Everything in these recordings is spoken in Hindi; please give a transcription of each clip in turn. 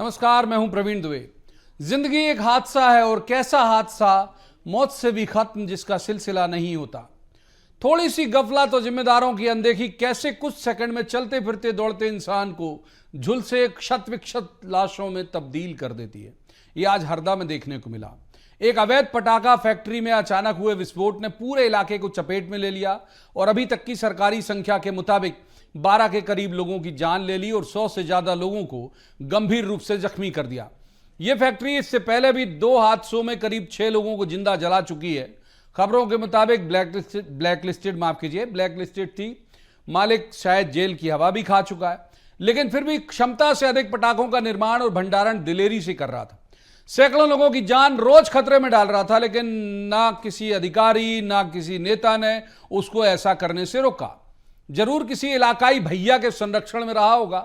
नमस्कार, मैं हूं प्रवीण दुबे। जिंदगी एक हादसा है और कैसा हादसा, मौत से भी खत्म जिसका सिलसिला नहीं होता। थोड़ी सी गफलत और जिम्मेदारों की अनदेखी कैसे कुछ सेकंड में चलते फिरते दौड़ते इंसान को झुलसे क्षत विक्षत लाशों में तब्दील कर देती है। ये आज हरदा में देखने को मिला। एक अवैध पटाखा फैक्ट्री में अचानक हुए विस्फोट ने पूरे इलाके को चपेट में ले लिया और अभी तक की सरकारी संख्या के मुताबिक 12 के करीब लोगों की जान ले ली और 100 से ज्यादा लोगों को गंभीर रूप से जख्मी कर दिया। यह फैक्ट्री इससे पहले भी 2 हादसों में करीब 6 लोगों को जिंदा जला चुकी है। खबरों के मुताबिक ब्लैकलिस्टेड थी। मालिक शायद जेल की हवा भी खा चुका है, लेकिन फिर भी क्षमता से अधिक पटाखों का निर्माण और भंडारण दिलेरी से कर रहा था। सैकड़ों लोगों की जान रोज खतरे में डाल रहा था, लेकिन ना किसी अधिकारी ना किसी नेता ने उसको ऐसा करने से रोका। जरूर किसी इलाकाई भैया के संरक्षण में रहा होगा।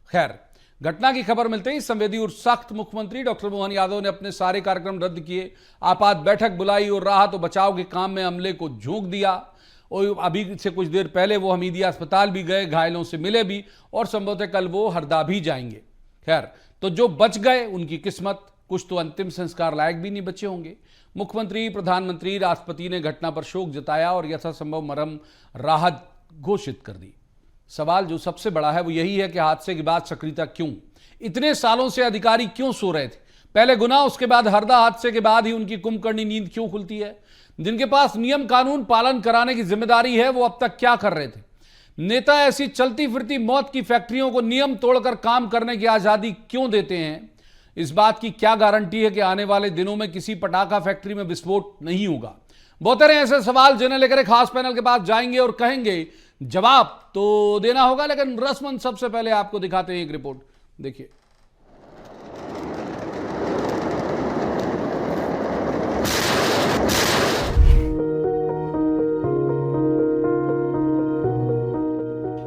खैर, घटना की खबर मिलते ही संवेदी और सख्त मुख्यमंत्री डॉक्टर मोहन यादव ने अपने सारे कार्यक्रम रद्द किए, आपात बैठक बुलाई और राहत और बचाव के काम में अमले को झोंक दिया। और अभी से कुछ देर पहले वो हमीदिया अस्पताल भी गए, घायलों से मिले भी और संभवतः कल वो हरदा भी जाएंगे। खैर, तो जो बच गए उनकी किस्मत, कुछ तो अंतिम संस्कार लायक भी नहीं बचे होंगे। मुख्यमंत्री, प्रधानमंत्री, राष्ट्रपति ने घटना पर शोक जताया और यथासंभव मरहम राहत घोषित कर दी। सवाल जो सबसे बड़ा है वो यही है कि हादसे के बाद सक्रियता क्यों? इतने सालों से अधिकारी क्यों सो रहे थे? पहले गुनाह, उसके बाद हरदा हादसे के बाद ही उनकी कुंभकर्णी नींद क्यों खुलती है? जिनके पास नियम कानून पालन कराने की जिम्मेदारी है वो अब तक क्या कर रहे थे? नेता ऐसी चलती फिरती मौत की फैक्ट्रियों को नियम तोड़कर काम करने की आजादी क्यों देते हैं? इस बात की क्या गारंटी है कि आने वाले दिनों में किसी पटाखा फैक्ट्री में विस्फोट नहीं होगा? बहुत सारे ऐसे सवाल जिन्हें लेकर एक खास पैनल के पास जाएंगे और कहेंगे जवाब तो देना होगा, लेकिन रस्मन सबसे पहले आपको दिखाते हैं एक रिपोर्ट। देखिए,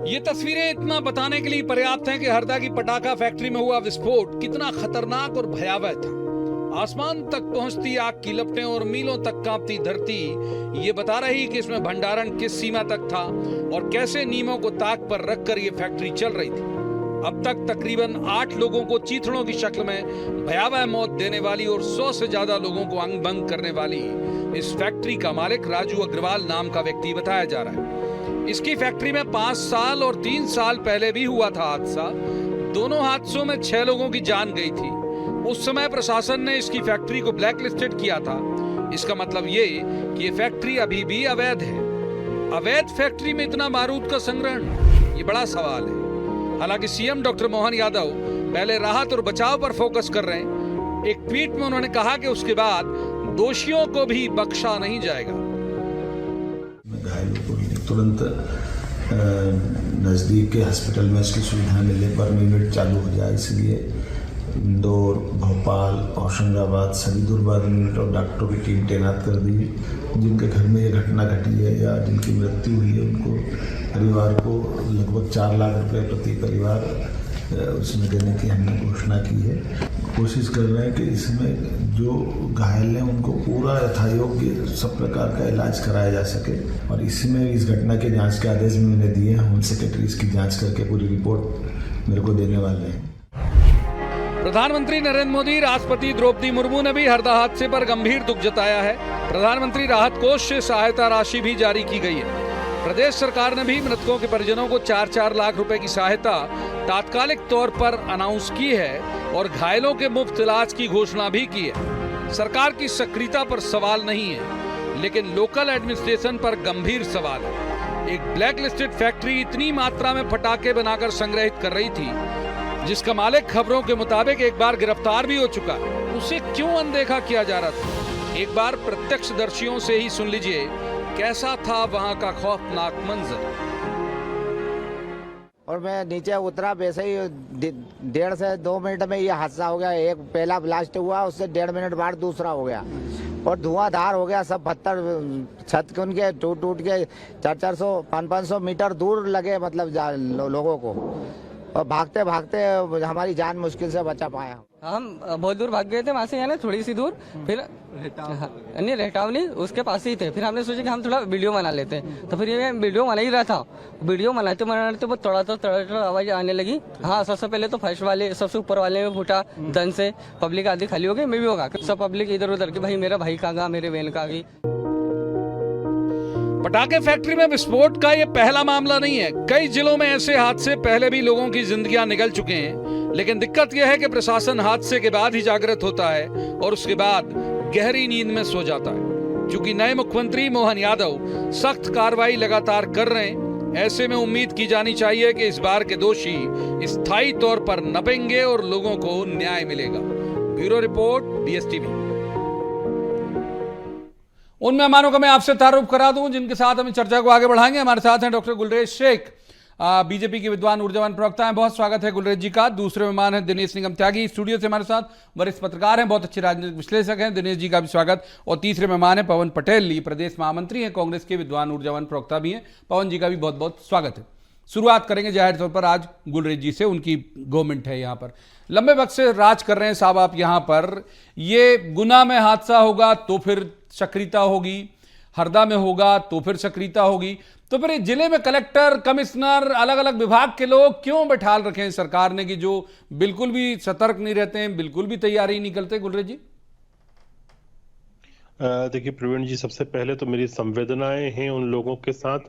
ये तस्वीरें इतना बताने के लिए पर्याप्त हैं कि हरदा की पटाखा फैक्ट्री में हुआ विस्फोट कितना खतरनाक और भयावह था। आसमान तक पहुंचती आग की लपटें और मीलों तक कांपती धरती ये बता रही कि इसमें भंडारण किस सीमा तक था और कैसे नियमों को ताक पर रखकर ये फैक्ट्री चल रही थी। अब तक तकरीबन 8 लोगों को चीथड़ों की शक्ल में भयावह मौत देने वाली और 100 से ज्यादा लोगों को अंग भंग करने वाली इस फैक्ट्री का मालिक राजू अग्रवाल नाम का व्यक्ति बताया जा रहा है। इसकी फैक्ट्री में 5 साल और 3 साल पहले भी हुआ था हादसा। दोनों हादसों में 6 लोगों की जान गई थी। उस समय प्रशासन ने इसकी फैक्ट्री को ब्लैकलिस्टेड किया था। इसका मतलब ये कि ये फैक्ट्री अभी भी अवैध है। अवैध फैक्ट्री में इतना बारूद का संग्रहण, ये बड़ा सवाल है। हालांकि सीएम डॉक्टर मोहन यादव पहले राहत और बचाव पर फोकस कर रहे हैं। एक ट्वीट में उन्होंने कहा कि उसके बाद दोषियों को भी बख्शा नहीं जाएगा। घायलों को तुरंत नजदीक के हॉस्पिटल में इसकी सुविधा मिले पर यूनिट चालू हो जाए, इसलिए इंदौर, भोपाल, होशंगाबाद सभी दूरभाष यूनिट और डॉक्टरों की टीम तैनात कर दी। जिनके घर में ये घटना घटी है या जिनकी मृत्यु हुई है उनको परिवार को लगभग 4 लाख रुपए प्रति परिवार उसमें देने की हमने घोषणा की है। कोशिश कर रहे हैं कि इसमें जो घायल हैं उनको पूरा यथायोग्य सब प्रकार का इलाज कराया जा सके और इसमें इस घटना के जाँच के आदेश भी मैंने दिए हैं। होम सेक्रेटरी इसकी जाँच करके पूरी रिपोर्ट मेरे को देने वाले हैं। प्रधानमंत्री नरेंद्र मोदी, राष्ट्रपति द्रौपदी मुर्मू ने भी हरदा हादसे पर गंभीर दुख जताया है। प्रधानमंत्री राहत कोष से सहायता राशि भी जारी की गई है। प्रदेश सरकार ने भी मृतकों के परिजनों को 4-4 लाख रुपए की सहायता तात्कालिक तौर पर अनाउंस की है और घायलों के मुफ्त इलाज की घोषणा भी की है। सरकार की सक्रियता पर सवाल नहीं है, लेकिन लोकल एडमिनिस्ट्रेशन पर गंभीर सवाल है। एक ब्लैकलिस्टेड फैक्ट्री इतनी मात्रा में पटाखे बनाकर संग्रहित कर रही थी, जिसका मालिक खबरों के मुताबिक एक बार गिरफ्तार भी हो चुका, उसे क्यों अनदेखा किया जा रहा था? एक बार प्रत्यक्षदर्शियों से ही सुन लीजिए कैसा था वहां का खौफनाक मंजर। और मैं नीचे उतरा, वैसे ही 1.5 से 2 मिनट में ये हादसा हो गया। एक पहला ब्लास्ट हुआ, उससे 1.5 मिनट बाद दूसरा हो गया और धुआंधार हो गया। सब पत्थर छत के उनके टूट के 400-500 मीटर दूर लगे, मतलब लोगों को और भागते भागते हमारी जान मुश्किल से बचा पाया। हम बहुत दूर भाग गए थे वहाँ से, यानी थोड़ी सी दूर, फिर नहीं रहटाव नहीं, उसके पास ही थे। फिर हमने सोचा कि हम थोड़ा वीडियो बना लेते हैं, तो फिर ये वीडियो बना ही रहा था। वीडियो बनाते बनाते वो थोड़ा आवाज आने लगी। हाँ, सबसे पहले तो फर्स्ट वाले, सबसे ऊपर वाले में फूटा दन से, पब्लिक आधी खाली हो गई, मैं भी होगा सब पब्लिक इधर उधर की, भाई मेरा भाई कहाँ गया, मेरे बहन कहाँ गई। पटाखे फैक्ट्री में विस्फोट का यह पहला मामला नहीं है। कई जिलों में ऐसे हादसे पहले भी लोगों की जिंदगियां निगल चुके हैं, लेकिन दिक्कत यह है कि प्रशासन हादसे के बाद ही जागृत होता है और उसके बाद गहरी नींद में सो जाता है। क्योंकि नए मुख्यमंत्री मोहन यादव सख्त कार्रवाई लगातार कर रहे हैं, ऐसे में उम्मीद की जानी चाहिए कि इस बार के दोषी स्थायी तौर पर नपेंगे और लोगों को न्याय मिलेगा। Bureau report, BSTV। उन मेहमानों का मैं आपसे तारुफ करा दूं जिनके साथ हम चर्चा को आगे बढ़ाएंगे। हमारे साथ हैं डॉक्टर गुलरेज शेख, बीजेपी के विद्वान ऊर्जावान प्रवक्ता हैं। बहुत स्वागत है गुलरेज जी का। दूसरे मेहमान हैं दिनेश निगम त्यागी, स्टूडियो से हमारे साथ वरिष्ठ पत्रकार हैं, बहुत अच्छे राजनीतिक विश्लेषक हैं, दिनेश जी का भी स्वागत। और तीसरे मेहमान हैं पवन पटेल, ये प्रदेश महामंत्री हैं, कांग्रेस के विद्वान ऊर्जावान प्रवक्ता भी हैं। पवन जी का भी बहुत बहुत स्वागत है। शुरुआत करेंगे जाहिर तौर पर आज गुलरेज जी से, उनकी गवर्नमेंट है यहाँ पर, लंबे वक्त से राज कर रहे हैं साहब आप यहाँ पर। ये गुना में हादसा होगा तो फिर सक्रियता होगी, हरदा में होगा तो फिर सक्रियता होगी, तो फिर जिले में कलेक्टर, कमिश्नर, अलग अलग विभाग के लोग क्यों बैठा रखे हैं सरकार ने कि जो बिल्कुल भी सतर्क नहीं रहते हैं, बिल्कुल भी तैयारी नहीं करते? गुलरेज जी देखिए प्रवीण जी, सबसे पहले तो मेरी संवेदनाएं हैं उन लोगों के साथ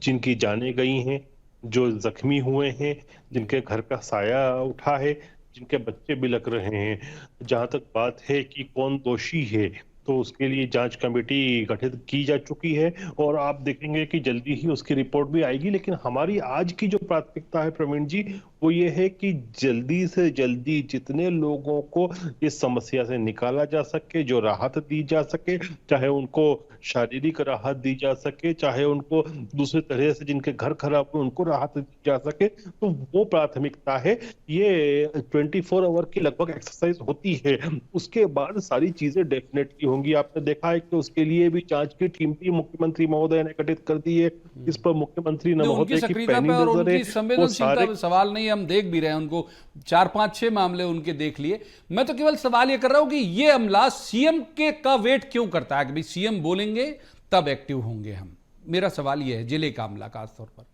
जिनकी जानें गई हैं, जो जख्मी हुए हैं, जिनके घर का साया उठा है, जिनके बच्चे बिलक रहे हैं। जहां तक बात है कि कौन दोषी है, तो उसके लिए जांच कमेटी गठित की जा चुकी है और आप देखेंगे कि जल्दी ही उसकी रिपोर्ट भी आएगी। लेकिन हमारी आज की जो प्राथमिकता है प्रवीण जी, वो ये है कि जल्दी से जल्दी जितने लोगों को इस समस्या से निकाला जा सके, जो राहत दी जा सके, चाहे उनको शारीरिक राहत दी जा सके, चाहे उनको दूसरे तरह से जिनके घर खराब हुए उनको राहत दी जा सके, तो वो प्राथमिकता है। ये 24 आवर की लगभग एक्सरसाइज होती है, उसके बाद सारी चीजें डेफिनेटली होंगी। आपने देखा है कि उसके लिए भी जांच की टीम भी मुख्यमंत्री महोदय ने गठित कर दी है। इस पर मुख्यमंत्री महोदय की पैनी नजर है। संवेदनशीलता पे सवाल नहीं, हम देख भी रहे हैं उनको, 4-5-6 मामले उनके देख लिए। मैं तो केवल सवाल ये कर रहा हूं कि ये अमला सीएम के का वेट क्यों करता है कि भाई सीएम बोलेंगे तब एक्टिव होंगे हम? मेरा सवाल ये है जिले का अमला खासतौर पर।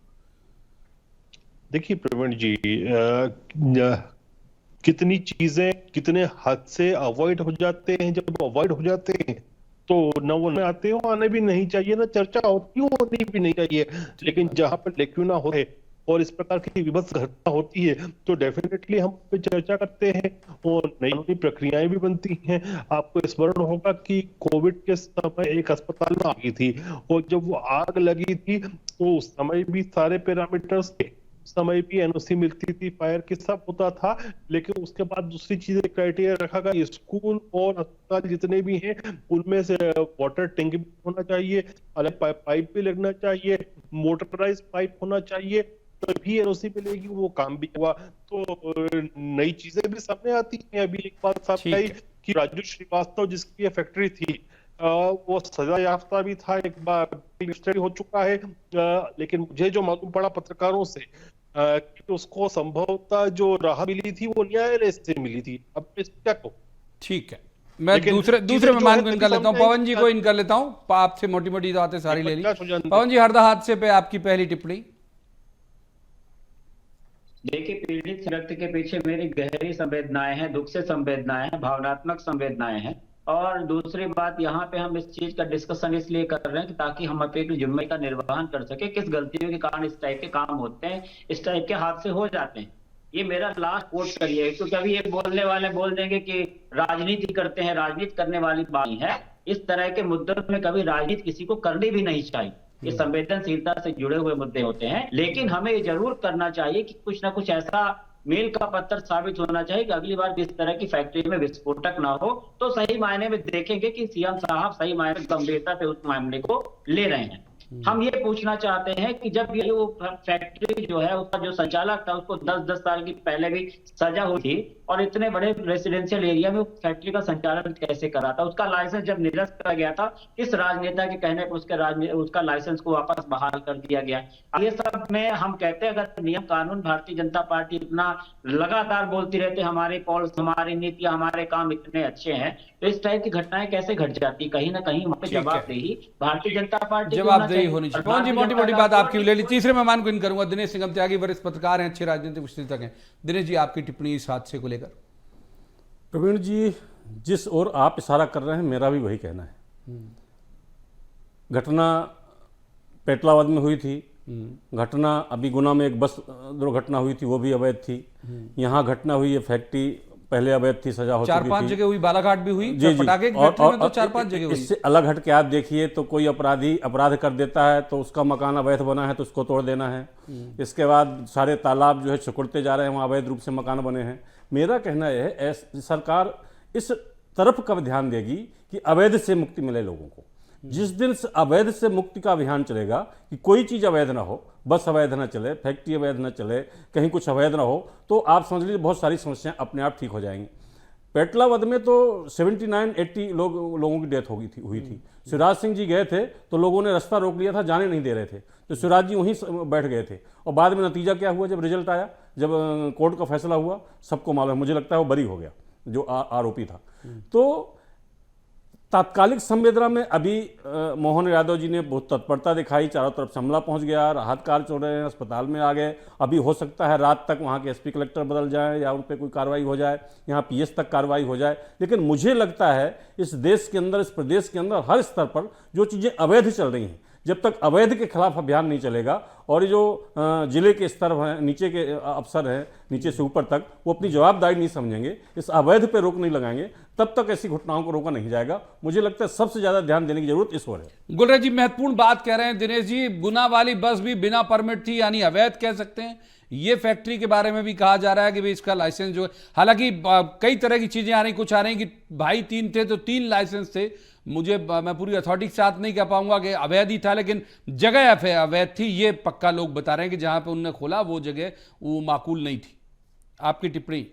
देखिए प्रवीण जी, कितनी चीजें कितने हद से अवॉइड हो जाते हैं। जब अवॉइड हो जाते हैं तो न वो आते हो, आने भी नहीं चाहिए, ना चर्चा होती हो, होनी भी नहीं चाहिए। लेकिन जहां पर लेक्यूना होते और इस प्रकार की विभत्स घटना होती है तो डेफिनेटली हम पे चर्चा करते हैं और नई नई प्रक्रियाएं भी बनती हैं। आपको स्मरण होगा कि कोविड के समय एक अस्पताल में आग थी और जब वो आग लगी थी तो उस समय भी सारे पैरामीटर्स थे, उस समय भी एनओसी मिलती थी, फायर की सब होता था। लेकिन उसके बाद दूसरी चीजें क्राइटेरिया रखा गया, स्कूल और अस्पताल जितने भी हैं उनमें से वाटर टैंक भी होना चाहिए, अलग पाइप भी लगना चाहिए, मोटराइज पाइप होना चाहिए, तभी एनओसी मिलेगी। वो काम भी हुआ। तो नई चीजें भी सामने आती हैं। अभी एक बात सामने आई कि राजू श्रीवास्तव जिसकी ये फैक्ट्री थी वो सजा याफ्ता भी था, एक बार स्टडी हो चुका है। लेकिन मुझे जो मालूम पड़ा पत्रकारों से कि उसको संभवतः जो राहत मिली थी वो न्यायालय से मिली थी। अब क्या कहूं? ठीक है, मैं दूसरे मेहमान को इनका लेता हूं, पवन जी को इनका लेता हूं। आपसे मोटी मोटी बातें सारी ले ली। पवन जी, हरदा हादसे पे आपकी पहली टिप्पणी। देखिए, पीड़ित व्यक्ति के पीछे मेरी गहरी संवेदनाएं हैं, दुख से संवेदनाएं हैं, भावनात्मक संवेदनाएं हैं। और दूसरी बात, यहाँ पे हम इस चीज का डिस्कशन इसलिए कर रहे हैं कि ताकि हम अपनी जिम्मेदारी का निर्वहन कर सके। किस गलतियों के कारण इस टाइप के काम होते हैं, इस टाइप के हादसे हो जाते हैं। ये मेरा लास्ट कोट करिए, क्योंकि अभी ये बोलने वाले बोल देंगे कि राजनीति करते हैं, राजनीति करने वाली बात नहीं है। इस तरह के मुद्दों में कभी राजनीति किसी को करनी भी नहीं चाहिए। ये संवेदनशीलता से जुड़े हुए मुद्दे होते हैं। लेकिन हमें ये जरूर करना चाहिए कि कुछ ना कुछ ऐसा मील का पत्थर साबित होना चाहिए कि अगली बार इस तरह की फैक्ट्री में विस्फोटक ना हो। तो सही मायने में देखेंगे कि सीएम साहब सही मायने में गंभीरता से उस मामले को ले रहे हैं। हम ये पूछना चाहते हैं कि जब ये वो फैक्ट्री जो है उसका जो संचालक था उसको 10-10 साल की पहले भी सजा हुई थी और इतने बड़े रेसिडेंशियल एरिया में फैक्ट्री का संचालन कैसे करा था? उसका लाइसेंस जब निरस्त करा गया था, इस राजनेता के कहने पर उसका लाइसेंस को वापस बहाल कर दिया गया। ये सब में हम कहते हैं, अगर नियम कानून भारतीय जनता पार्टी इतना लगातार बोलती रहती हमारी पॉलिसी, हमारी नीतियां, हमारे काम इतने अच्छे हैं, तो इस टाइप की घटनाएं कैसे घट जाती? कहीं ना कहीं वहां पे ठीक है। जवाबदेही भारतीय जनता पार्टी की जवाबदेही होनी चाहिए। पवन जी, भारतीय मोटी मोटी जनता बात आपकी पार्टी- ले ली। तीसरे मेहमान को इन करूंगा, दिनेश सिंघम त्यागी, वरिष्ठ पत्रकार हैं, अच्छे राजनीतिक विश्लेषक हैं। दिनेश जी, आपकी टिप्पणी इस हादसे को लेकर। प्रवीण जी, जिस ओर आप इशारा कर रहे हैं मेरा भी वही कहना है। घटना पेटलावद में हुई थी, घटना अभी गुना में एक बस दुर्घटना हुई थी, वो भी अवैध थी। यहाँ घटना हुई, ये फैक्ट्री पहले अवैध थी, सजा हो चुकी थी। 4-5 जगह हुई, बालाघाट भी हुई, जी जी। पटाखे की फैक्ट्री में तो 4-5 जगह हुई। इससे अलग हट के आप देखिए तो कोई अपराधी अपराध कर देता है तो उसका मकान अवैध बना है तो उसको तोड़ देना है। इसके बाद सारे तालाब जो है सिकुड़ते जा रहे हैं, वहाँ अवैध रूप से मकान बने हैं। मेरा कहना यह है सरकार इस तरफ कब ध्यान देगी कि अवैध से मुक्ति मिले लोगों को। जिस दिन से अवैध से मुक्ति का अभियान चलेगा कि कोई चीज़ अवैध ना हो, बस अवैध ना चले, फैक्ट्री अवैध ना चले, कहीं कुछ अवैध ना हो, तो आप समझ लीजिए बहुत सारी समस्याएं अपने आप ठीक हो जाएंगी। पेटलावद में तो 79-80 लोगों की डेथ हुई थी। शिवराज सिंह जी गए थे तो लोगों ने रास्ता रोक लिया था, जाने नहीं दे रहे थे, तो शिवराज जी वहीं बैठ गए थे। और बाद में नतीजा क्या हुआ, जब रिजल्ट आया, जब कोर्ट का फैसला हुआ, सबको मालूम है, मुझे लगता है वो बरी हो गया जो आरोपी था। तो तात्कालिक संवेदना में अभी मोहन यादव जी ने बहुत तत्परता दिखाई, चारों तरफ से हमला पहुंच गया, राहत कार्य चल रहे हैं, अस्पताल में आ गए। अभी हो सकता है रात तक वहां के एसपी कलेक्टर बदल जाए या उन पर कोई कार्रवाई हो जाए, यहाँ पीएस तक कार्रवाई हो जाए। लेकिन मुझे लगता है इस देश के अंदर, इस प्रदेश के अंदर हर स्तर पर जो चीज़ें अवैध चल रही हैं, जब तक अवैध के खिलाफ अभियान नहीं चलेगा और जो जिले के स्तर हैं, नीचे के अफसर हैं, नीचे से ऊपर तक, वो अपनी जवाबदारी नहीं समझेंगे, इस अवैध पे रोक नहीं लगाएंगे, तब तक ऐसी घटनाओं को रोका नहीं जाएगा। मुझे लगता है सबसे ज़्यादा ध्यान देने की जरूरत इस ओर है। गुलराज जी, महत्वपूर्ण बात कह रहे हैं दिनेश जी। गुना वाली बस भी बिना परमिट थी, यानी अवैध कह सकते हैं। ये फैक्ट्री के बारे में भी कहा जा रहा है कि भाई इसका लाइसेंस जो है, हालांकि कई तरह की चीजें आ रही, कुछ आ रही कि भाई 3 थे तो 3 लाइसेंस थे। मैं पूरी अथॉरिटी के साथ नहीं कह पाऊंगा कि अवैध ही था, लेकिन जगह अवैध थी, ये पक्का लोग बता रहे हैं कि जहां पे उन्होंने खोला वो जगह वो माकूल नहीं थी। आपकी टिप्पणी?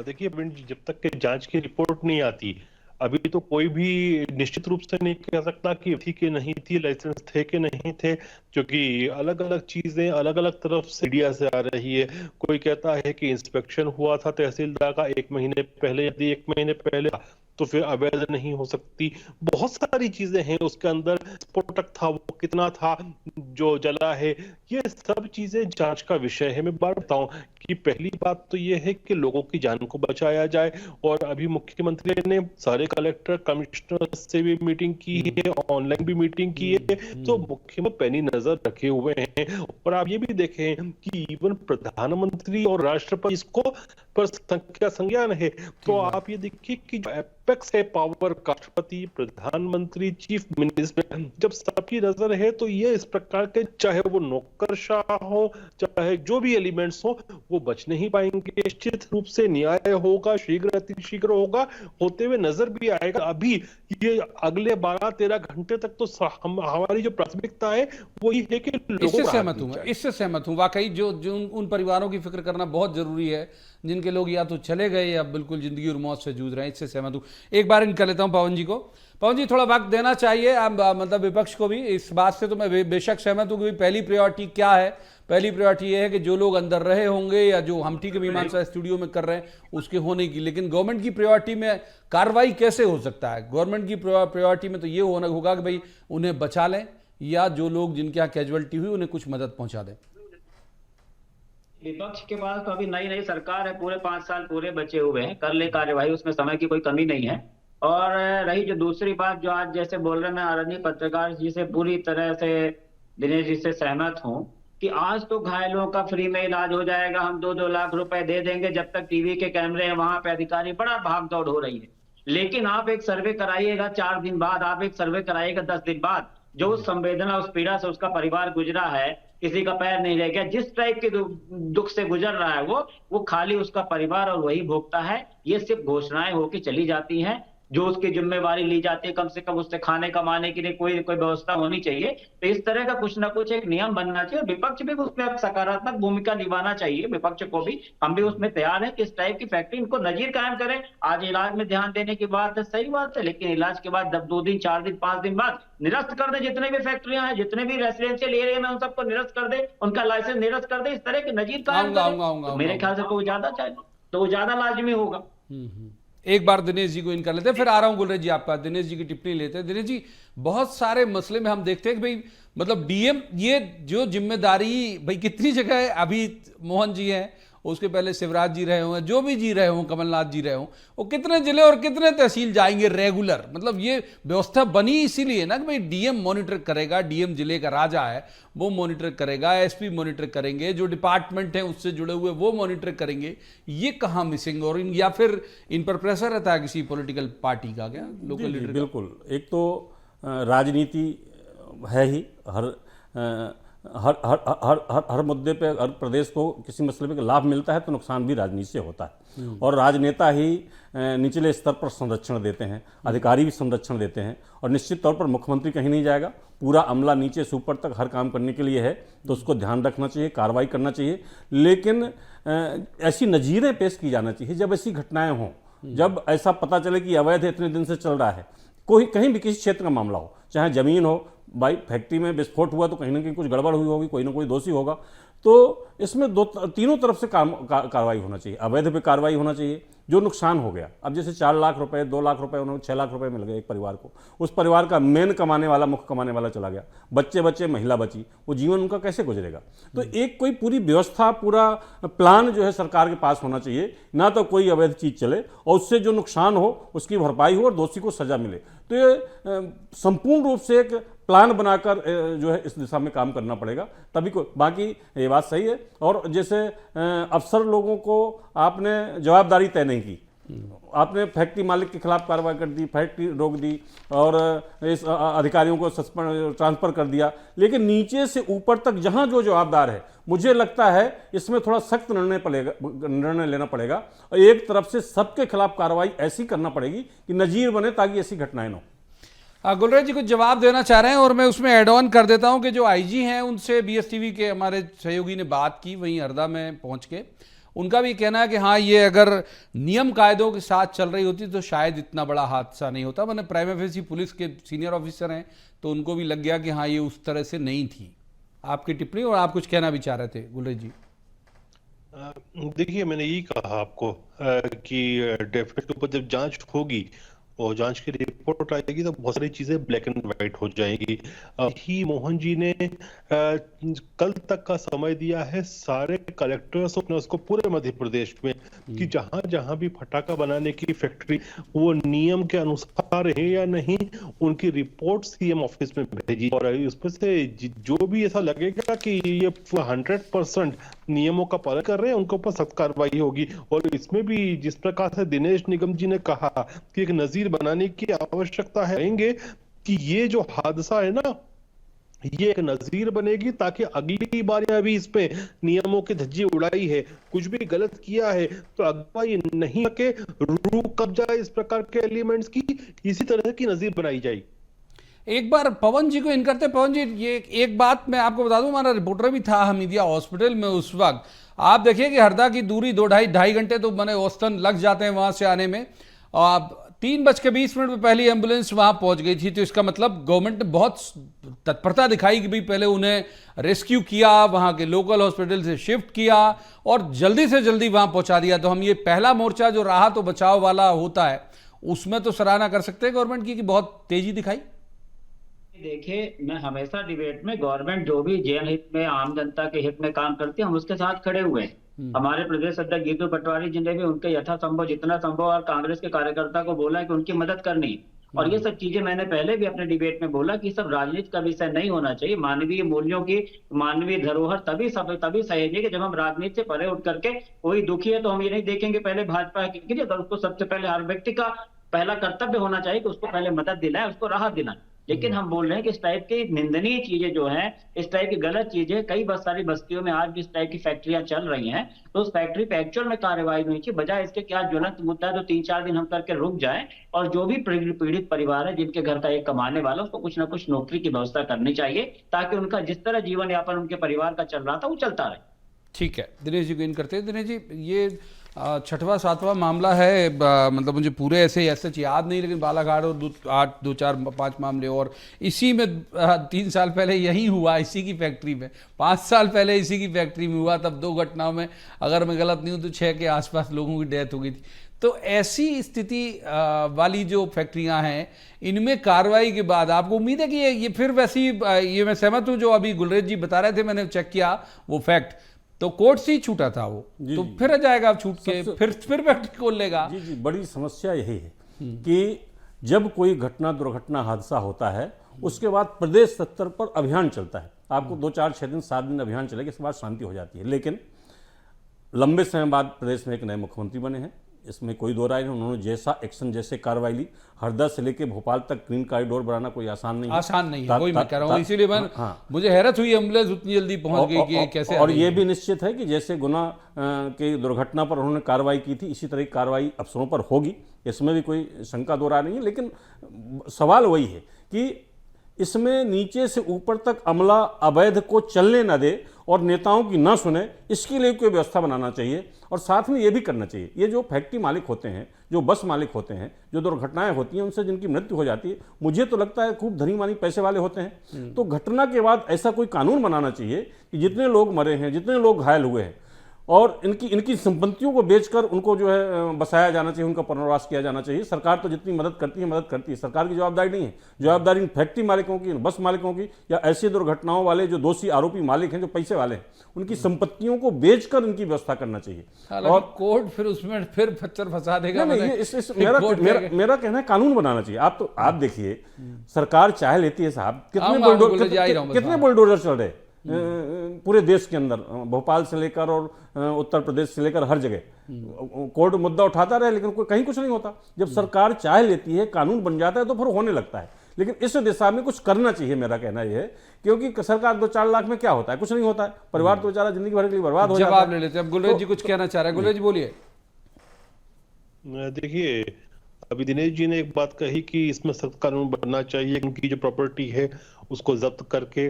देखिए, जब तक के जांच की रिपोर्ट नहीं आती, अभी तो कोई भी निश्चित रूप से नहीं कह सकता कि थी कि नहीं थी, लाइसेंस थे कि नहीं थे, क्योंकि अलग अलग चीजें अलग अलग तरफ से मीडिया से आ रही है। कोई कहता है कि इंस्पेक्शन हुआ था तहसीलदार का 1 महीने पहले, यदि 1 महीने पहले तो फिर अवैध नहीं हो सकती। बहुत सारी चीजें हैं उसके अंदर, स्फोटक था वो कितना था जो जला है, ये सब चीजें जांच का विषय है। मैं बार बताऊं कि पहली बात तो ये है कि लोगों की जान को बचाया जाए, और अभी मुख्यमंत्री ने सारे कलेक्टर कमिश्नर से भी मीटिंग की है, ऑनलाइन भी मीटिंग की है, तो मुख्यमंत्री पैनी नजर रखे हुए हैं। और आप ये भी देखें कि इवन प्रधानमंत्री और राष्ट्रपति इसको पर संज्ञान है, तो आप ये देखिए कि जो एपेक्स है पावर, राष्ट्रपति, प्रधानमंत्री, चीफ मिनिस्टर, जब सबकी नजर है तो ये इस प्रकार के, चाहे वो नौकरशाह हो, चाहे जो भी एलिमेंट्स हो, वो बच नहीं पाएंगे। निश्चित रूप से न्याय होगा, शीघ्र अतिशीघ्र होगा, होते हुए नजर भी आएगा। अभी ये अगले 12-13 घंटे तक तो हमारी जो प्राथमिकता है वो ये है कि इससे सहमत हूं। वाकई जो उन परिवारों की फिक्र करना बहुत जरूरी है जिनके लोग या तो चले गए या बिल्कुल जिंदगी और मौत से जूझ रहे हैं, इससे सहमत हूं। एक बार इनका लेता हूं पवन जी को। पवन जी, थोड़ा वक्त देना चाहिए मतलब विपक्ष को भी। इस बात से तो मैं बेशक सहमत हूं कि पहली प्रायोरिटी क्या है। पहली प्रायोरिटी ये है कि जो लोग अंदर रहे होंगे या जो हम ठीक मीमांसा स्टूडियो में कर रहे हैं उसके होने की, लेकिन गवर्नमेंट की प्रायोरिटी में कार्रवाई कैसे हो सकता है? गवर्नमेंट की प्रायोरिटी में तो ये होगा कि भाई उन्हें बचा लें, या जो लोग जिनके यहाँ कैजुअलिटी हुई उन्हें कुछ मदद पहुंचा दें। विपक्ष के पास तो अभी नई सरकार है, पूरे 5 साल पूरे बचे हुए हैं, कर ले कार्यवाही, उसमें समय की कोई कमी नहीं है। और रही जो दूसरी बात जो आज जैसे बोल रहे, मैं आदरणीय पत्रकार जी से पूरी तरह से, दिनेश जी से सहमत हूं कि आज तो घायलों का फ्री में इलाज हो जाएगा, हम 2-2 लाख रुपए दे देंगे, जब तक टीवी के कैमरे हैं वहां पे अधिकारी बड़ा भाग दौड़ हो रही है। लेकिन आप एक सर्वे कराइएगा 4 दिन बाद, आप एक सर्वे कराइएगा 10 दिन बाद, जो उस संवेदना, उस पीड़ा से उसका परिवार गुजरा है, किसी का पैर नहीं रह गया, जिस टाइप के दुख से गुजर रहा है वो खाली उसका परिवार और वही भोगता है। ये सिर्फ घोषणाएं होकर चली जाती हैं, जो उसकी जिम्मेवारी ली जाती है, कम से कम उससे खाने कमाने के लिए कोई कोई व्यवस्था होनी चाहिए। तो इस तरह का कुछ ना कुछ एक नियम बनना चाहिए। विपक्ष भी उसमें अब सकारात्मक भूमिका निभाना चाहिए, विपक्ष को भी। हम भी उसमें तैयार हैं कि इस टाइप की फैक्ट्री इनको नजीर कायम करें। आज इलाज में ध्यान देने की बात है, सही बात है, लेकिन इलाज के बाद जब 2 दिन 4 दिन 5 दिन बाद निरस्त कर दे जितने भी फैक्ट्रियां हैं, जितने भी रेसिडेंशियल एरिया में, उन सबको निरस्त कर दे, उनका लाइसेंस निरस्त कर दे, इस तरह की नजीर कायम करें। तो मेरे ख्याल से तो ज्यादा चाहिए, तो ज्यादा लाजमी होगा। एक बार दिनेश जी को इन कर लेते हैं, फिर आ रहा हूं गुलरेज जी आपका, दिनेश जी की टिप्पणी लेते हैं। दिनेश जी, बहुत सारे मसले में हम देखते हैं कि भाई मतलब डीएम ये जो जिम्मेदारी भाई कितनी जगह है, अभी मोहन जी हैं, उसके पहले शिवराज जी रहे हों, जो भी जी रहे हों, कमलनाथ जी रहे हों, वो कितने जिले और कितने तहसील जाएंगे रेगुलर। मतलब ये व्यवस्था बनी इसीलिए ना कि भाई डीएम मॉनिटर करेगा, डीएम जिले का राजा है, वो मॉनिटर करेगा, एसपी मॉनिटर करेंगे, जो डिपार्टमेंट है उससे जुड़े हुए वो मॉनिटर करेंगे। ये कहाँ मिसिंग, और या फिर इन पर प्रेशर रहता है किसी पॉलिटिकल पार्टी का, क्या लोकल लीडर का? बिल्कुल, एक तो राजनीति है ही, हर मुद्दे पे, हर प्रदेश को किसी मसले में लाभ मिलता है तो नुकसान भी राजनीति से होता है। और राजनेता ही निचले स्तर पर संरक्षण देते हैं, अधिकारी भी संरक्षण देते हैं, और निश्चित तौर पर मुख्यमंत्री कहीं नहीं जाएगा, पूरा अमला नीचे से ऊपर तक हर काम करने के लिए है, तो उसको ध्यान रखना चाहिए, कार्रवाई करना चाहिए। लेकिन ऐसी नज़ीरें पेश की जाना चाहिए जब ऐसी घटनाएं हों, जब ऐसा पता चले कि अवैध इतने दिन से चल रहा है, कोई कहीं भी किसी क्षेत्र का मामला हो, चाहे जमीन हो, भाई फैक्ट्री में विस्फोट हुआ तो कहीं ना कहीं कुछ गड़बड़ हुई होगी, कोई ना कोई दोषी होगा, तो इसमें तीनों तरफ से कार्रवाई होना चाहिए। अवैध पे कार्रवाई होना चाहिए, जो नुकसान हो गया, अब जैसे 4 लाख रुपए, 2 लाख रुपए, उन्होंने 6 लाख रुपए मिल गए एक परिवार को, उस परिवार का मेन कमाने वाला, मुख्य कमाने वाला चला गया, बच्चे महिला बची, वो जीवन उनका कैसे गुजरेगा? तो एक कोई पूरी व्यवस्था, पूरा प्लान जो है सरकार के पास होना चाहिए, ना तो कोई अवैध चीज चले और उससे जो नुकसान हो उसकी भरपाई हो और दोषी को सजा मिले। तो ये संपूर्ण रूप से एक प्लान बनाकर जो है इस दिशा में काम करना पड़ेगा, तभी को। बाकी ये बात सही है, और जैसे अफसर लोगों को आपने जवाबदारी तय नहीं की, आपने फैक्ट्री मालिक के खिलाफ कार्रवाई कर दी, फैक्ट्री रोक दी और इस अधिकारियों को सस्पेंड ट्रांसफर कर दिया, लेकिन नीचे से ऊपर तक जहां जो जवाबदार है, मुझे लगता है इसमें थोड़ा सख्त निर्णय लेना पड़ेगा, और एक तरफ से सबके खिलाफ कार्रवाई ऐसी करना पड़ेगी कि नजीर बने, ताकि ऐसी घटनाएं न हो। गुलरेज जी कुछ जवाब देना चाह रहे हैं, और मैं उसमें एड ऑन कर देता हूं कि जो आईजी हैं उनसे बीएसटीवी के हमारे सहयोगी ने बात की वहीं हरदा में पहुंच के, उनका भी कहना है कि हाँ, ये अगर नियम कायदों के साथ चल रही होती तो शायद इतना बड़ा हादसा नहीं होता। मैंने प्राइमा फेसी पुलिस के सीनियर ऑफिसर हैं, तो उनको भी लग गया कि हाँ, ये उस तरह से नहीं थी। आपकी टिप्पणी, और आप कुछ कहना भी चाह रहे थे गुलरेज जी? देखिए, मैंने यही कहा आपको कि डेफिनेटली ऊपर जब जांच होगी और जांच की रिपोर्ट आएगी तो बहुत सारी चीजें ब्लैक एंड व्हाइट हो जाएंगी। ही मोहन जी ने कल तक का समय दिया है सारे कलेक्टर्स को, उसको पूरे मध्य प्रदेश में, कि जहां जहां भी फटाका बनाने की फैक्ट्री वो नियम के अनुसार है या नहीं, उनकी रिपोर्ट सीएम ऑफिस में भेजी, और उसमें से जो भी ऐसा लगेगा कि ये 100% नियमों का पालन कर रहे हैं, उनके ऊपर सख्त कार्रवाई होगी। और इसमें भी जिस प्रकार से दिनेश निगम जी ने कहा कि एक नजीर बनाने की आवश्यकता है, कि ये जो हादसा है ना, ये एक नजीर बनेगी, ताकि अगली बार अभी इस पे नियमों की धज्जी उड़ाई है, कुछ भी गलत किया है तो अगवा ये नहीं के रूक कब्जा इस प्रकार के एलिमेंट्स की इसी तरह की नजीर बनाई जाएगी। एक बार पवन जी को इन करते। पवन जी, ये एक बात मैं आपको बता दूं, हमारा रिपोर्टर भी था हमीदिया हॉस्पिटल में उस वक्त। आप देखिए कि हरदा की दूरी 2-2.5 घंटे तो मैंने औसतन लग जाते हैं वहां से आने में, और 3:20 में पहली एम्बुलेंस वहां पहुंच गई थी। तो इसका मतलब गवर्नमेंट ने बहुत तत्परता दिखाई कि भाई पहले उन्हें रेस्क्यू किया, वहां के लोकल हॉस्पिटल से शिफ्ट किया और जल्दी से जल्दी वहां पहुंचा दिया। तो हम ये पहला मोर्चा जो राहत और बचाव वाला होता है, उसमें तो सराहना कर सकते हैं गवर्नमेंट की कि बहुत तेजी दिखाई। देखिए, मैं हमेशा डिबेट में गवर्नमेंट जो भी जन हित में, आम जनता के हित में काम करती है, हम उसके साथ खड़े हुए हैं। हमारे प्रदेश अध्यक्ष जीतू पटवारी जी ने भी उनके यथासंभव जितना संभव और कांग्रेस के कार्यकर्ता को बोला कि उनकी मदद करनी है। और ये सब चीजें मैंने पहले भी अपने डिबेट में बोला कि सब राजनीति का विषय नहीं होना चाहिए। मानवीय मूल्यों की, मानवीय धरोहर तभी सहेजेंगे कि जब हम राजनीति से परे उठ करके, कोई दुखी है तो हम ये नहीं देखेंगे पहले भाजपा की, अगर उसको सबसे पहले हर व्यक्ति का पहला कर्तव्य होना चाहिए कि उसको पहले मदद दिलाए, उसको राहत दिलाए। लेकिन हम बोल रहे हैं कि इस टाइप की निंदनीय चीजें जो हैं, इस टाइप की गलत चीजें कई बहुत सारी बस्तियों में आज भी इस टाइप की फैक्ट्रियां चल रही हैं, तो उस फैक्ट्री पे एक्चुअल में कार्रवाई नहीं चाहिए। बजाय इसके क्या ज्वलंत मुद्दा है तो 3-4 दिन हम करके रुक जाएं, और जो भी पीड़ित परिवार है जिनके घर का एक कमाने वाला, उसको कुछ ना कुछ नौकरी की व्यवस्था करनी चाहिए, ताकि उनका जिस तरह जीवन यापन उनके परिवार का चल रहा था वो चलता रहे। ठीक है, दिनेश जी को इन करते हैं। दिनेश जी, ये 6वां 7वां मामला है, मतलब मुझे पूरे ऐसे याद नहीं, लेकिन बालाघाट और 8, 2, 4, 5 मामले, और इसी में 3 साल पहले यही हुआ, इसी की फैक्ट्री में 5 साल पहले इसी की फैक्ट्री में हुआ। तब 2 घटनाओं में, अगर मैं गलत नहीं हूँ तो 6 के आसपास लोगों की डेथ हो गई थी। तो ऐसी स्थिति वाली जो फैक्ट्रियां हैं, इनमें कार्रवाई के बाद आपको उम्मीद है कि ये फिर वैसी, ये मैं सहमत हूँ जो अभी गुलरेज जी बता रहे थे, मैंने चेक किया वो फैक्ट, तो कोर्ट से ही छूटा था वो, तो फिर आ जाएगा अब छूट के, फिर फैक्ट्री खोल लेगा। जी जी, बड़ी समस्या यही है कि जब कोई घटना, दुर्घटना, हादसा होता है, उसके बाद प्रदेश स्तर पर अभियान चलता है। आपको 2, 4, 6 दिन, 7 दिन अभियान चलेगा, इसके बाद शांति हो जाती है। लेकिन लंबे समय बाद प्रदेश में एक नए मुख्यमंत्री बने हैं, इसमें कोई दो राय नहीं। उन्होंने जैसा एक्शन, जैसे कार्रवाई ली, हरदा से लेके भोपाल तक ग्रीन कॉरिडोर बनाना कोई आसान नहीं है, आसान नहीं है, वही मैं कह रहा हूँ। इसीलिए मैं, मुझे हैरत हुई एम्बुलेंस उतनी जल्दी पहुंच गई कि कैसे। और ये भी निश्चित है कि जैसे गुना के दुर्घटना पर उन्होंने कार्रवाई की थी, इसी तरह की कार्रवाई अफसरों पर होगी, इसमें भी कोई शंका दो राय नहीं है। लेकिन सवाल वही है कि इसमें नीचे से ऊपर तक अमला अवैध को चलने न दे और नेताओं की ना सुने, इसके लिए कोई व्यवस्था बनाना चाहिए। और साथ में ये भी करना चाहिए, ये जो फैक्ट्री मालिक होते हैं, जो बस मालिक होते हैं, जो दुर्घटनाएं होती हैं, उनसे जिनकी मृत्यु हो जाती है, मुझे तो लगता है खूब धनी मानी पैसे वाले होते हैं। तो घटना के बाद ऐसा कोई कानून बनाना चाहिए कि जितने लोग मरे हैं, जितने लोग घायल हुए हैं, और इनकी संपत्तियों को बेचकर उनको जो है बसाया जाना चाहिए, उनका पुनर्वास किया जाना चाहिए। सरकार तो जितनी मदद करती है, सरकार की जवाबदारी नहीं है। जवाबदारी फैक्ट्री मालिकों की, बस मालिकों की, या ऐसी दुर्घटनाओं वाले जो दोषी आरोपी मालिक हैं, जो पैसे वाले हैं, उनकी संपत्तियों को बेचकर उनकी व्यवस्था करना चाहिए। और कोर्ट फिर उसमें फिर फच्चर फंसा देगा। मेरा कहना है कानून बनाना चाहिए। आप देखिए, सरकार चाहे लेती है साहब, कितने बुलडोजर चल रहे पूरे देश के अंदर, भोपाल से लेकर और उत्तर प्रदेश से लेकर हर जगह कोर्ट मुद्दा उठाता रहे, लेकिन कहीं कुछ नहीं होता। जब सरकार चाह लेती है, कानून बन जाता है, तो फिर होने लगता है। लेकिन इस दिशा में कुछ करना चाहिए, मेरा कहना यह है, क्योंकि सरकार 2-4 लाख में क्या होता है, कुछ नहीं होता है। परिवार तो बेचारा जिंदगी भर के लिए बर्बाद हो जाता है। जवाब ले लेते हैं। अब गुलरेज जी कुछ कहना चाह रहे हैं, गुलरेज जी बोलिए। देखिए, अभी दिनेश जी ने एक बात कही कि इसमें सख्त कानून बनना चाहिए, उनकी जो प्रॉपर्टी है उसको जब्त करके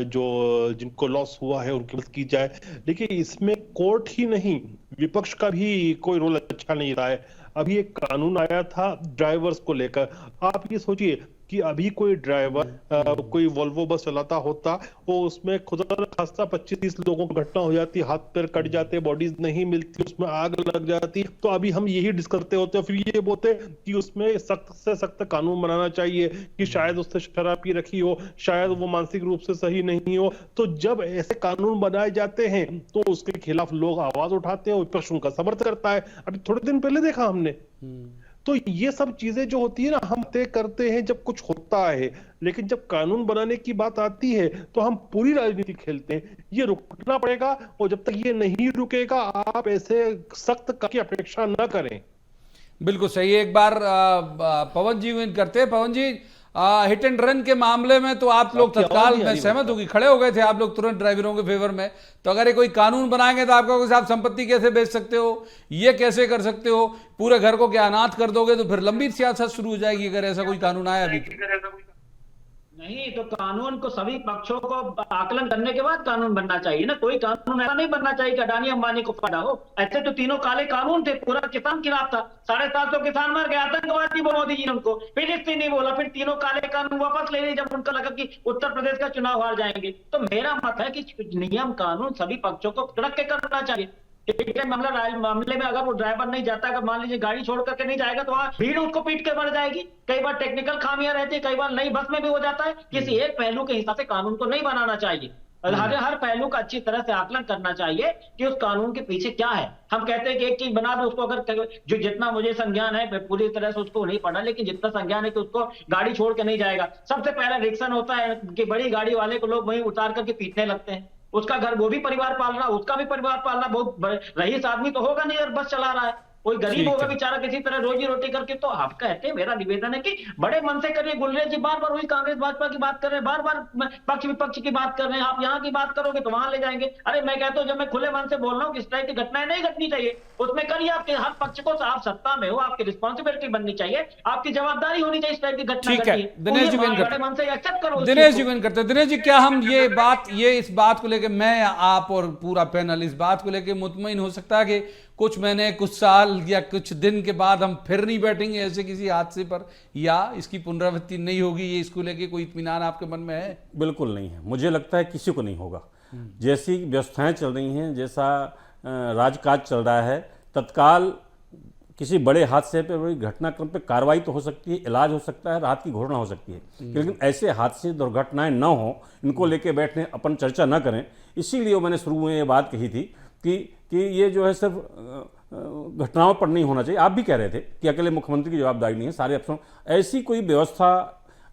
जो जिनको लॉस हुआ है उनकी मदद की जाए। देखिए, इसमें कोर्ट ही नहीं, विपक्ष का भी कोई रोल अच्छा नहीं रहा है। अभी एक कानून आया था ड्राइवर्स को लेकर। आप ये सोचिए कि अभी कोई ड्राइवर कोई वोल्वो बस चलाता होता, वो उसमें खुदा खास्ता 25-30 लोगों की घटना हो जाती, हाथ पैर कट जाते, बॉडीज नहीं मिलती, उसमें आग लग जाती। तो अभी हम यही डिस्कस करते होते, फिर ये बोलते कि उसमें सख्त से सख्त कानून बनाना चाहिए कि शायद उससे शराब पी रखी हो, शायद वो मानसिक रूप से सही नहीं हो। तो जब ऐसे कानून बनाए जाते हैं तो उसके खिलाफ लोग आवाज उठाते हैं, विपक्ष उनका समर्थन करता है। अभी थोड़े दिन पहले देखा हमने। तो ये सब चीजें जो होती है ना, हम तय करते हैं जब कुछ होता है, लेकिन जब कानून बनाने की बात आती है तो हम पूरी राजनीति खेलते हैं। ये रुकना पड़ेगा, और जब तक ये नहीं रुकेगा, आप ऐसे सख्त की अपेक्षा न करें। बिल्कुल सही। एक बार पवन जी विन करते हैं। पवन जी, हिट एंड रन के मामले में तो आप लोग तत्काल, मैं सहमत होगी, खड़े हो गए थे आप लोग तुरंत ड्राइवरों के फेवर में। तो अगर ये कोई कानून बनाएंगे तो आपका कुछ, आप संपत्ति कैसे बेच सकते हो, ये कैसे कर सकते हो, पूरे घर को क्या अनाथ कर दोगे, तो फिर लंबी सियासत शुरू हो जाएगी अगर ऐसा कोई कानून आया अभी। नहीं तो कानून को सभी पक्षों को आकलन करने के बाद कानून बनना चाहिए ना। कोई कानून ऐसा नहीं बनना चाहिए कि अडानी अंबानी को फायदा हो। ऐसे तो तीनों काले कानून थे, पूरा किसान खिलाफ था, 750 किसान मर गए, आतंकवादी बोला मोदी जी ने उनको, फिलिस्तीनी बोला, फिर तीनों काले कानून वापस ले लिए जब उनको लगा कि उत्तर प्रदेश का चुनाव हार जाएंगे। तो मेरा मत है कि नियम कानून सभी पक्षों को रख के करना चाहिए। मामले में अगर वो ड्राइवर नहीं जाता, अगर मान लीजिए गाड़ी छोड़ करके नहीं जाएगा, तो वहां भीड़ उसको पीट के मर जाएगी। कई बार टेक्निकल खामियां रहती है, कई बार नई बस में भी हो जाता है। किसी एक पहलू के हिसाब से कानून को नहीं बनाना चाहिए, हर पहलू का अच्छी तरह से आकलन करना चाहिए कि उस कानून के पीछे क्या है। हम कहते हैं कि एक चीज बना दो, उसको अगर जो जितना मुझे संज्ञान है, पूरी तरह से उसको नहीं पढ़ा, लेकिन जितना संज्ञान है कि उसको गाड़ी छोड़ के नहीं जाएगा। सबसे पहला रिएक्शन होता है कि बड़ी गाड़ी वाले को लोग वहीं उतार करके पीटने लगते हैं। उसका घर, वो भी परिवार पाल रहा, उसका भी परिवार पाल रहा, बहुत रईस आदमी तो होगा नहीं और बस चला रहा है, कोई गरीब ठीक होगा है। बेचारा किसी तरह रोजी रोटी करके। तो आप कहते हैं, मेरा निवेदन है कि बड़े मन से करिए। गुलरेज जी बार बार वही कांग्रेस भाजपा की बात कर रहे हैं, बार बार पक्ष विपक्ष की बात कर रहे हैं। आप यहाँ की बात करोगे तो वहां ले जाएंगे। अरे मैं कहता हूँ, जब मैं खुले मन से बोल रहा हूँ कि इस टाइप की घटनाएं नहीं घटनी चाहिए, उसमें करिए। आपके हर पक्ष को, आप सत्ता में हो, आपकी रिस्पॉन्सिबिलिटी बननी चाहिए, आपकी जवाबदारी होनी चाहिए इस टाइप की घटना ठीक है, घटी। दिनेश जी तो ये वेन बड़े मन से एक्सेप्ट करो उस दिनेश चीज जी को। वेन करते हैं। दिनेश जी, क्या हम इस बात को लेकर, मैं, आप और पूरा पैनल इस बात को लेकर मुतमईन हो सकता है कि कुछ महीने, कुछ साल या कुछ दिन के बाद हम फिर नहीं बैठेंगे ऐसे किसी हादसे पर, या इसकी पुनरावृत्ति नहीं होगी, ये इसको लेके कोई इत्मीनान आपके मन में है? बिल्कुल नहीं है, मुझे लगता है किसी को नहीं होगा। जैसी व्यवस्थाएं चल रही हैं, जैसा राजकाज चल रहा है, तत्काल किसी बड़े हादसे पे, बड़ी घटनाक्रम पे कार्रवाई तो हो सकती है, इलाज हो सकता है, राहत की घोषणा हो सकती है, लेकिन ऐसे हादसे, दुर्घटनाएं न हो, इनको लेके बैठने, अपन चर्चा न करें। इसीलिए मैंने शुरू में ये बात कही थी कि ये जो है सिर्फ घटनाओं पर नहीं होना चाहिए। आप भी कह रहे थे कि अकेले मुख्यमंत्री की जवाबदारी नहीं है, सारे अफसरों, ऐसी कोई व्यवस्था,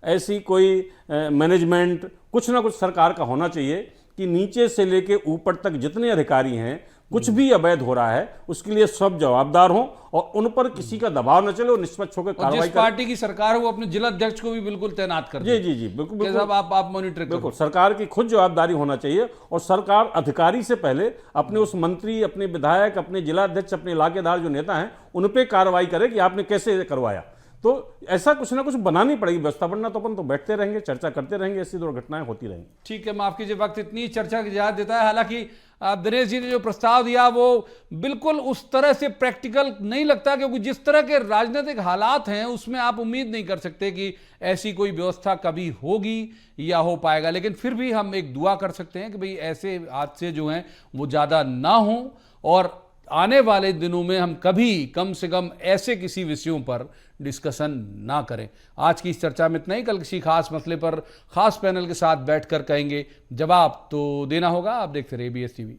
ऐसी कोई मैनेजमेंट, कुछ ना कुछ सरकार का होना चाहिए कि नीचे से लेके ऊपर तक जितने अधिकारी हैं, कुछ भी अवैध हो रहा है उसके लिए सब जवाबदार हों और उन पर किसी का दबाव न चले और निष्पक्ष होकर और कार्रवाई जिस पार्टी की सरकार है वो अपने जिला अध्यक्ष को भी बिल्कुल तैनात कर जी जी जी बिल्कुल कि साहब आप मॉनिटर करो। बिल्कुल सरकार की खुद जवाबदारी होना चाहिए और सरकार अधिकारी से पहले अपने उस मंत्री, अपने विधायक, अपने जिला अध्यक्ष, अपने इलाकेदार जो नेता हैं उन पे कार्रवाई करे कि आपने कैसे करवाया। तो ऐसा कुछ ना कुछ बनानी पड़ेगी व्यवस्था, वरना तो अपन तो बैठते रहेंगे, चर्चा करते रहेंगे, ऐसी दुर्घटनाएं होती रहेंगी। ठीक है, माफ कीजिए, वक्त इतनी चर्चा की इजाजत देता है। हालांकि दिनेश जी ने जो प्रस्ताव दिया वो बिल्कुल उस तरह से प्रैक्टिकल नहीं लगता, क्योंकि जिस तरह के राजनीतिक हालात हैं उसमें आप उम्मीद नहीं कर सकते कि ऐसी कोई व्यवस्था कभी होगी या हो पाएगा। लेकिन फिर भी हम एक दुआ कर सकते हैं कि भाई ऐसे हादसे जो हैं वो ज़्यादा ना हों और आने वाले दिनों में हम कभी कम से कम ऐसे किसी विषयों पर डिस्कशन ना करें। आज की इस चर्चा में इतना ही। कल किसी खास मसले पर खास पैनल के साथ बैठकर कहेंगे, जवाब तो देना होगा। आप देखते रहिए ABS TV।